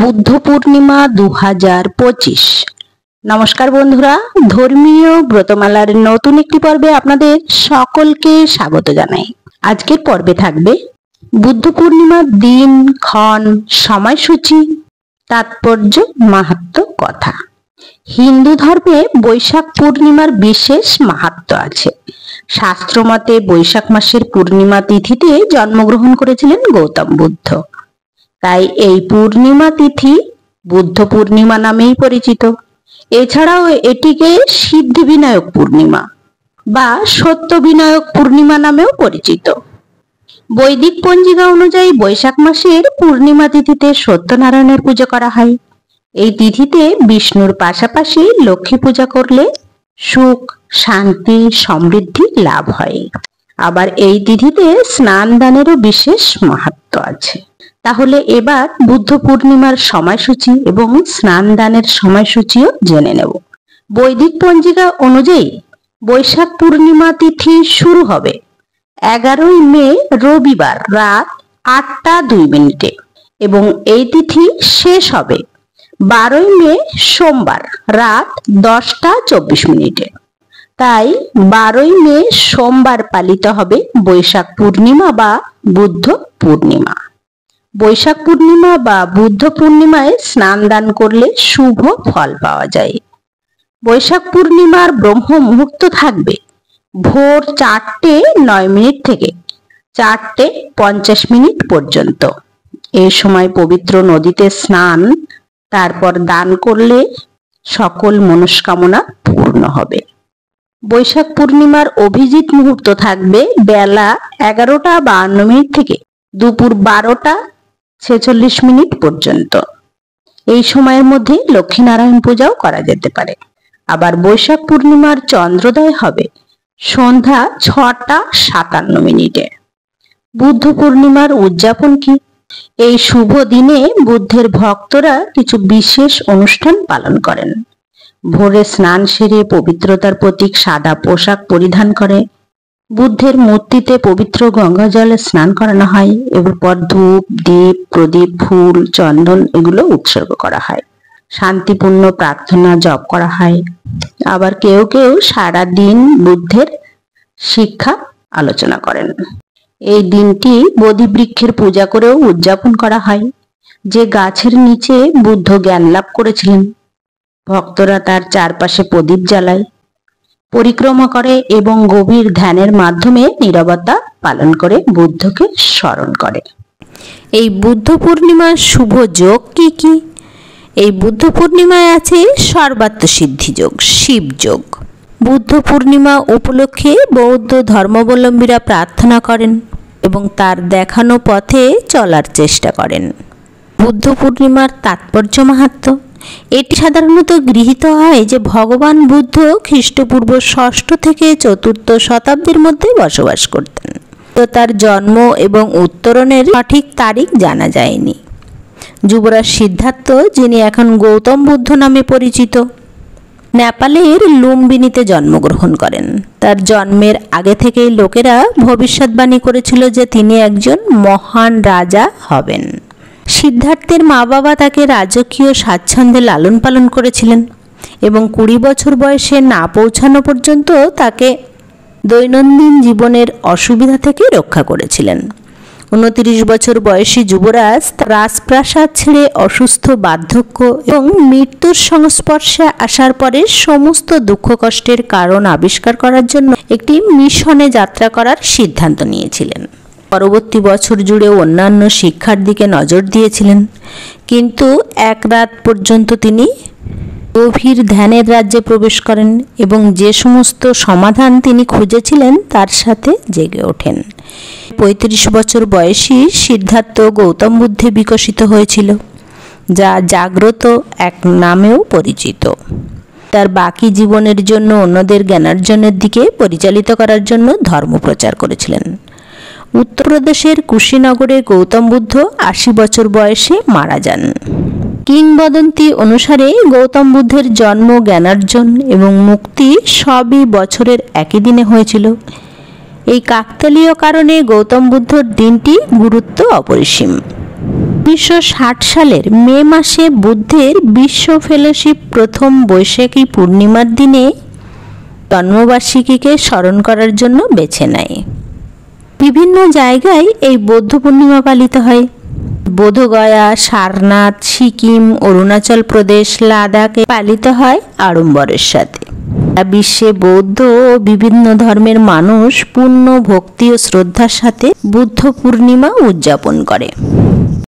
বুদ্ধ পূর্ণিমা 2025। নমস্কার বন্ধুরা, ধর্মীয় ব্রতমালার নতুন একটি পর্বে আপনাদের সকলকে স্বাগত জানাই। আজকের পর্বে থাকবে বুদ্ধ পূর্ণিমার দিন, ক্ষণ, সময়সূচি, তাৎপর্য, মাহাত্ম্য কথা। হিন্দু ধর্মে বৈশাখ পূর্ণিমার বিশেষ মাহাত্ম্য আছে। শাস্ত্রমতে বৈশাখ মাসের পূর্ণিমা তিথিতে জন্মগ্রহণ করেছিলেন গৌতম বুদ্ধ। তাই এই পূর্ণিমা তিথি বুদ্ধ পূর্ণিমা নামেই পরিচিত। এছাড়াও এটিকে সিদ্ধি বিনায়ক পূর্ণিমা বা সত্য বিনায়ক পূর্ণিমা নামেও পরিচিত। বৈদিক পঞ্জিকা অনুযায়ী বৈশাখ মাসের পূর্ণিমা তিথিতে সত্যনারায়ণের পূজা করা হয়। এই তিথিতে বিষ্ণুর পাশাপাশি লক্ষ্মী পূজা করলে সুখ, শান্তি, সমৃদ্ধি লাভ হয়। আবার এই তিথিতে স্নান দানেরও বিশেষ মাহাত্ম্য আছে। তাহলে এবার বুদ্ধ পূর্ণিমার সময়সূচি এবং স্নান দানের সময়সূচিও জেনে নেব। বৈদিক পঞ্জিকা অনুযায়ী বৈশাখ পূর্ণিমা তিথি শুরু হবে 11ই মে রবিবার রাত 8টা 2 মিনিটে এবং এই তিথি শেষ হবে 12ই মে সোমবার রাত 10টা 24 মিনিটে। তাই 12ই মে সোমবার পালিত হবে বৈশাখ পূর্ণিমা বা বুদ্ধ পূর্ণিমা। বৈশাখ পূর্ণিমা বা বুদ্ধ পূর্ণিমায় স্নান দান করলে শুভ ফল পাওয়া যায়। বৈশাখ পূর্ণিমার ব্রহ্ম মুহূর্ত থাকবে ভোর 4টে 9 মিনিট থেকে 4টে 50 মিনিট পর্যন্ত। এই সময় পবিত্র নদীতে স্নান, তারপর দান করলে সকল মনস্কামনা পূর্ণ হবে। বৈশাখ পূর্ণিমার অভিজিৎ মুহূর্ত থাকবে বেলা 11টা 52 মিনিট থেকে দুপুর 12টা 46 মিনিট পর্যন্ত। এই সময়ের মধ্যে লক্ষ্মীনারায়ণ পূজাও করা যেতে পারে। আবার বৈশাখ পূর্ণিমার চন্দ্রোদয় হবে সন্ধ্যা 6টা 57 মিনিটে। বুদ্ধ পূর্ণিমার উদযাপন কি? এই শুভ দিনে বুদ্ধের ভক্তরা কিছু বিশেষ অনুষ্ঠান পালন করেন। ভোরে স্নান সেরে পবিত্রতার প্রতীক সাদা পোশাক পরিধান করে বুদ্ধের মূর্তিতে পবিত্র গঙ্গা জলে স্নান করানো হয়। এরপর ধূপ, দীপ, প্রদীপ, ফুল, চন্দন এগুলো উৎসর্গ করা হয়। শান্তিপূর্ণ প্রার্থনা জপ করা হয়। আবার কেউ কেউ সারা দিন বুদ্ধের শিক্ষা আলোচনা করেন। এই দিনটি বোধি বৃক্ষের পূজা করেও উদযাপন করা হয়, যে গাছের নিচে বুদ্ধ জ্ঞান লাভ করেছিলেন। ভক্তরা তার চারপাশে প্রদীপ জ্বালায়, পরিক্রমা করে এবং গভীর ধ্যানের মাধ্যমে নীরবতা পালন করে বুদ্ধকে স্মরণ করে। এই বুদ্ধ পূর্ণিমার শুভ যোগ কি কি? এই বুদ্ধ পূর্ণিমায় আছে সর্বাত্ম সিদ্ধি যোগ, শিব যোগ। বুদ্ধ পূর্ণিমা উপলক্ষে বৌদ্ধ ধর্মাবলম্বীরা প্রার্থনা করেন এবং তার দেখানো পথে চলার চেষ্টা করেন। বুদ্ধ পূর্ণিমার তাৎপর্য মাহাত্ম্য। এটি সাধারণত গৃহীত হয় যে ভগবান বুদ্ধ খ্রিস্টপূর্ব 6ষ্ঠ থেকে 4র্থ শতাব্দীর মধ্যে বসবাস করতেন। তো তার জন্ম এবং উত্তরণের সঠিক তারিখ জানা যায়নি। যুবরাজ সিদ্ধার্থ, যিনি এখন গৌতম বুদ্ধ নামে পরিচিত, নেপালের লুম্বিনীতে জন্মগ্রহণ করেন। তার জন্মের আগে থেকেই লোকেরা ভবিষ্যৎবাণী করেছিল যে তিনি একজন মহান রাজা হবেন। সিদ্ধার্থের মা বাবা তাকে রাজকীয় স্বাচ্ছন্দ্যে লালন পালন করেছিলেন এবং 20 বছর বয়সে না পৌঁছানো পর্যন্ত তাকে দৈনন্দিন জীবনের অসুবিধা থেকে রক্ষা করেছিলেন। 29 বছর বয়সী যুবরাজ রাজপ্রাসাদ ছেড়ে অসুস্থ, বার্ধক্য এবং মৃত্যুর সংস্পর্শে আসার পরে সমস্ত দুঃখ কষ্টের কারণ আবিষ্কার করার জন্য একটি মিশনে যাত্রা করার সিদ্ধান্ত নিয়েছিলেন। পরবর্তী বছর জুড়ে অন্যান্য শিক্ষার দিকে নজর দিয়েছিলেন, কিন্তু এক রাত পর্যন্ত তিনি গভীর ধ্যানের রাজ্যে প্রবেশ করেন এবং যে সমস্ত সমাধান তিনি খুঁজেছিলেন তার সাথে জেগে ওঠেন। 35 বছর বয়সী সিদ্ধার্থ গৌতম বুদ্ধে বিকশিত হয়েছিল, যা জাগ্রত এক নামেও পরিচিত। তার বাকি জীবনের জন্য অন্যদের জ্ঞানার্জনের দিকে পরিচালিত করার জন্য ধর্ম প্রচার করেছিলেন। উত্তরপ্রদেশের কুশীনগরে গৌতম বুদ্ধ 80 বছর বয়সে মারা যান। কিংবদন্তি অনুসারে গৌতম বুদ্ধের জন্ম, জ্ঞানার্জন এবং মুক্তি সবই বছরের একই দিনে হয়েছিল। এই কাকতালীয় কারণে গৌতম বুদ্ধর দিনটি গুরুত্ব অপরিসীম। 1960 সালের মে মাসে বুদ্ধের বিশ্ব ফেলোশিপ প্রথম বৈশাখী পূর্ণিমার দিনে জন্মবার্ষিকীকে স্মরণ করার জন্য বেছে নেয়। বিভিন্ন জায়গায় এই বৌদ্ধ পূর্ণিমা পালিত হয়। বোধগয়া, সারনাথ, সিকিম, অরুণাচল প্রদেশ, লাদাখে পালিত হয় আড়ম্বরের সাথে। বিশ্বে বৌদ্ধ ও বিভিন্ন ধর্মের মানুষ পূর্ণ ভক্তি ও শ্রদ্ধার সাথে বুদ্ধ পূর্ণিমা উদযাপন করে।